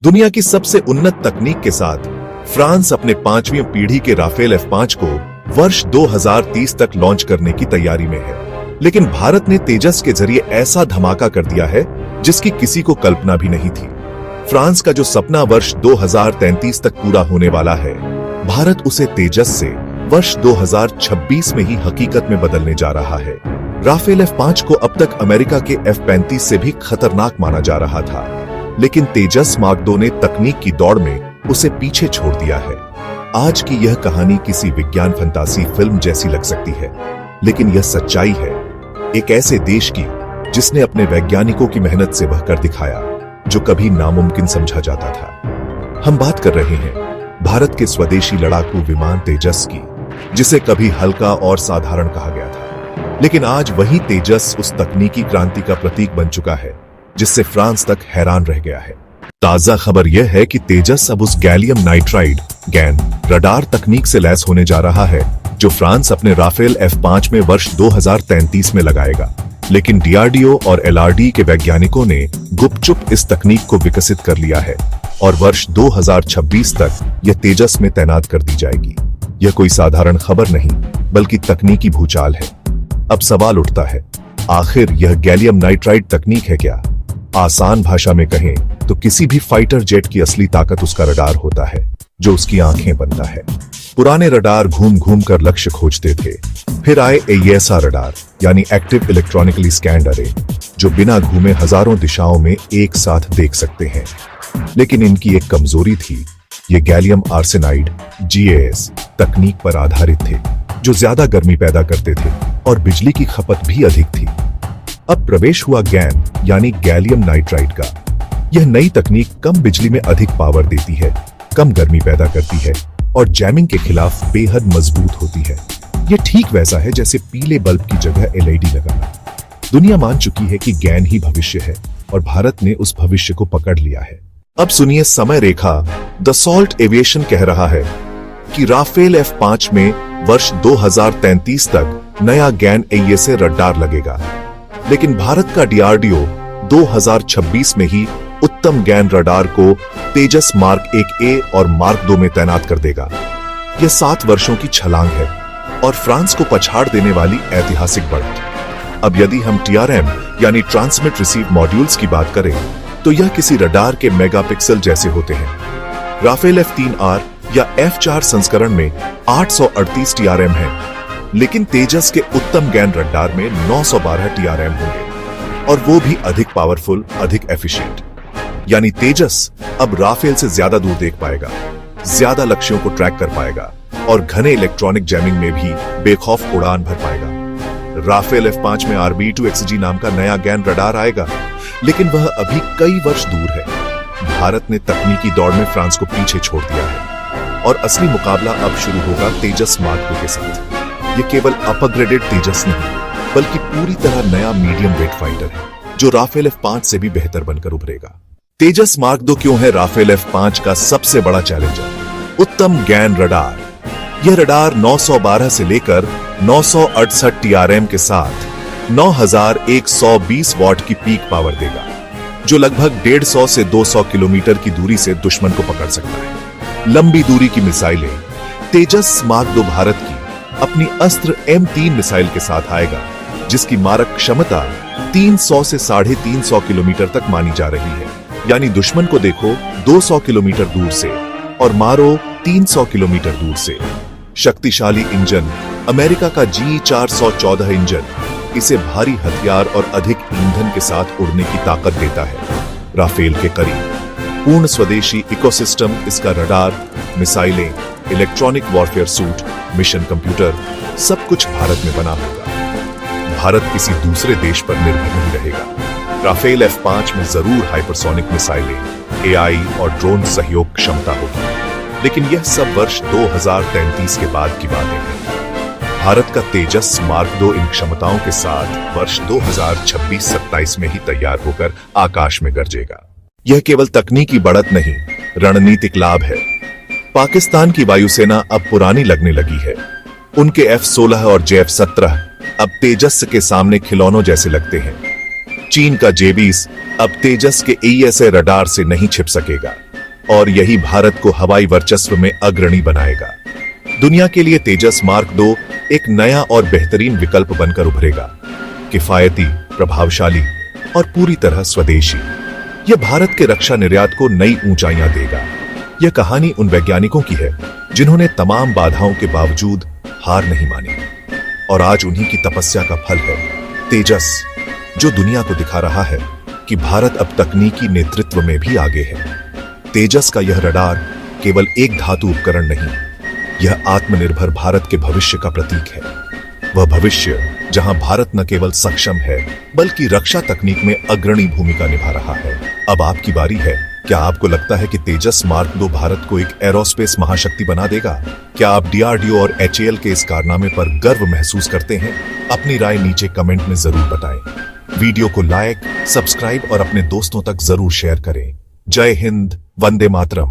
दुनिया की सबसे उन्नत तकनीक के साथ फ्रांस अपने 5वीं पीढ़ी के राफेल F5 को वर्ष 2030 तक लॉन्च करने की तैयारी में है। लेकिन भारत ने तेजस के जरिए ऐसा धमाका कर दिया है जिसकी किसी को कल्पना भी नहीं थी। फ्रांस का जो सपना वर्ष 2033 तक पूरा होने वाला है, भारत उसे तेजस से वर्ष 2026 में ही हकीकत में बदलने जा रहा है। राफेल F5 को अब तक अमेरिका के F-35 से भी खतरनाक माना जा रहा था, लेकिन तेजस मार्क 2 ने तकनीक की दौड़ में उसे पीछे छोड़ दिया है। आज की यह कहानी किसी विज्ञान फंतासी फिल्म जैसी लग सकती है, लेकिन यह सच्चाई है एक ऐसे देश की जिसने अपने वैज्ञानिकों की मेहनत से बहकर दिखाया जो कभी नामुमकिन समझा जाता था। हम बात कर रहे हैं भारत के स्वदेशी लड़ाकू विमान तेजस की, जिसे कभी हल्का और साधारण कहा गया था, लेकिन आज वही तेजस उस तकनीकी क्रांति का प्रतीक बन चुका है जिससे फ्रांस तक हैरान रह गया है। ताजा खबर यह है कि तेजस अब उस गैलियम नाइट्राइड गैन रडार तकनीक से लैस होने जा रहा है जो फ्रांस अपने राफेल F5 में वर्ष 2033 में लगाएगा। लेकिन DRDO और LRD के वैज्ञानिकों ने गुपचुप इस तकनीक को विकसित कर लिया है और वर्ष 2026 तक यह तेजस में तैनात कर दी जाएगी। यह कोई साधारण खबर नहीं बल्कि तकनीकी भूचाल है। अब सवाल उठता है, आखिर यह गैलियम नाइट्राइड तकनीक है क्या? आसान भाषा में कहें तो किसी भी फाइटर जेट की असली ताकत उसका रडार होता है जो उसकी आंखें बनता है। पुराने रडार घूम घूम कर लक्ष्य खोजते थे, फिर आए AESA रडार यानी एक्टिव इलेक्ट्रॉनिकली स्कैन्ड अरे, जो बिना घूमे हजारों दिशाओं में एक साथ देख सकते हैं। लेकिन इनकी एक कमजोरी थी, ये गैलियम आर्सेनाइड GAS तकनीक पर आधारित थे जो ज्यादा गर्मी पैदा करते थे और बिजली की खपत भी अधिक थी। अब प्रवेश हुआ गैन यानी गैलियम नाइट्राइड का। यह नई तकनीक कम बिजली में अधिक पावर देती है, कम गर्मी पैदा करती है और जैमिंग के खिलाफ बेहद मजबूत होती है। यह ठीक वैसा है जैसे पीले बल्ब की जगह LED लगाना। दुनिया मान चुकी है कि गैन ही भविष्य है और भारत ने उस भविष्य को पकड़ लिया है। अब सुनिए समय रेखा। दसॉल्ट एविएशन कह रहा है कि राफेल F5 में वर्ष 2033 तक नया गैन AESA रडार लगेगा, लेकिन भारत का DRDO 2026 में ही उत्तम गैन रडार को तेजस मार्क 1A और मार्क 2 में तैनात कर देगा। यह 7 वर्षों की छलांग है और फ्रांस को पछाड़ देने वाली ऐतिहासिक बढ़त। अब यदि हम TRM यानी ट्रांसमिट रिसीव मॉड्यूल्स की बात करें तो यह किसी रडार के मेगापिक्सल जैसे होते हैं। राफेल F3R या F4 संस्करण में 838 TRM है, लेकिन तेजस के उत्तम गैन रडार में 912 TRM होंगे और वो भी अधिक पावरफुल, अधिक एफिशिएंट। यानी तेजस अब राफेल से ज्यादा दूर देख पाएगा, ज्यादा लक्ष्यों को ट्रैक कर पाएगा और घने इलेक्ट्रॉनिक जैमिंग में भी बेखौफ उड़ान भर पाएगा। राफेल F5 में RB2XG नाम का नया गैन रडार आएगा, लेकिन वह अभी कई वर्ष दूर है। भारत ने तकनीकी दौड़ में फ्रांस को पीछे छोड़ दिया है और असली मुकाबला अब शुरू होगा तेजस मार्क 2 के साथ। यह केवल अपग्रेडेड तेजस नहीं बल्कि पूरी तरह नया मीडियम वेट फाइटर है जो राफेल F5 से भी बेहतर बनकर उभरेगा। तेजस मार्क 2 क्यों है राफेल F5 का सबसे बड़ा चैलेंजर? उत्तम गैन रडार। यह रडार 912 से लेकर 968 TRM के साथ 9120 वॉट की पीक पावर देगा, जो लगभग 150 से 200 किलोमीटर की दूरी से दुश्मन को पकड़ सकता है। लंबी दूरी की मिसाइलें। तेजस मार्क 2 भारत की अपनी अस्त्र M3 मिसाइल के साथ आएगा, जिसकी मारक क्षमता 300 से 350 किलोमीटर तक मानी जा रही है। यानी दुश्मन को देखो 200 किलोमीटर दूर से और मारो 300 किलोमीटर दूर से। शक्तिशाली इंजन। अमेरिका का G414 इंजन इसे भारी हथियार और अधिक ईंधन के साथ उड़ने की ताकत देता है। राफेल के करीब पूर्ण स्वदेशी इकोसिस्टम। इसका रडार, मिसाइलें, electronic warfare suit, mission computer सब कुछ भारत में बना होगा। भारत किसी दूसरे देश पर निर्भर नहीं रहेगा। राफेल F5 में जरूर हाइपरसोनिक मिसाइलें, AI और ड्रोन सहयोग क्षमता होगी, लेकिन यह सब वर्ष 2033 के बाद की बातें हैं। भारत का तेजस मार्क 2 इन क्षमताओं के साथ वर्ष 2026-27 में ही तैयार होकर आकाश में गरजेगा। यह केवल तकनीकी बढ़त नहीं, रणनीतिक लाभ है। पाकिस्तान की वायुसेना अब पुरानी लगने लगी है। उनके F-16 और JF-17 अब तेजस के सामने खिलौनों जैसे लगते हैं। चीन का J-20 अब तेजस के AESA रडार से नहीं छिप सकेगा। और यही भारत को हवाई वर्चस्व में अग्रणी बनाएगा। दुनिया के लिए तेजस मार्क 2 एक नया और बेहतरीन विकल्प बनकर उभरेगा। किफायती, प्रभावशाली और पूरी तरह स्वदेशी, यह भारत के रक्षा निर्यात को नई ऊंचाइयां देगा। यह कहानी उन वैज्ञानिकों की है जिन्होंने तमाम बाधाओं के बावजूद हार नहीं मानी, और आज उन्हीं की तपस्या का फल है तेजस, जो दुनिया को दिखा रहा है कि भारत अब तकनीकी नेतृत्व में भी आगे है। तेजस का यह रडार केवल एक धातु उपकरण नहीं, यह आत्मनिर्भर भारत के भविष्य का प्रतीक है। वह भविष्य जहां भारत न केवल सक्षम है बल्कि रक्षा तकनीक में अग्रणी भूमिका निभा रहा है। अब आपकी बारी है। क्या आपको लगता है कि तेजस मार्क 2 भारत को एक एरोस्पेस महाशक्ति बना देगा? क्या आप डीआरडीओ और एचएएल के इस कारनामे पर गर्व महसूस करते हैं? अपनी राय नीचे कमेंट में जरूर बताएं। वीडियो को लाइक, सब्सक्राइब और अपने दोस्तों तक जरूर शेयर करें। जय हिंद, वंदे मातरम।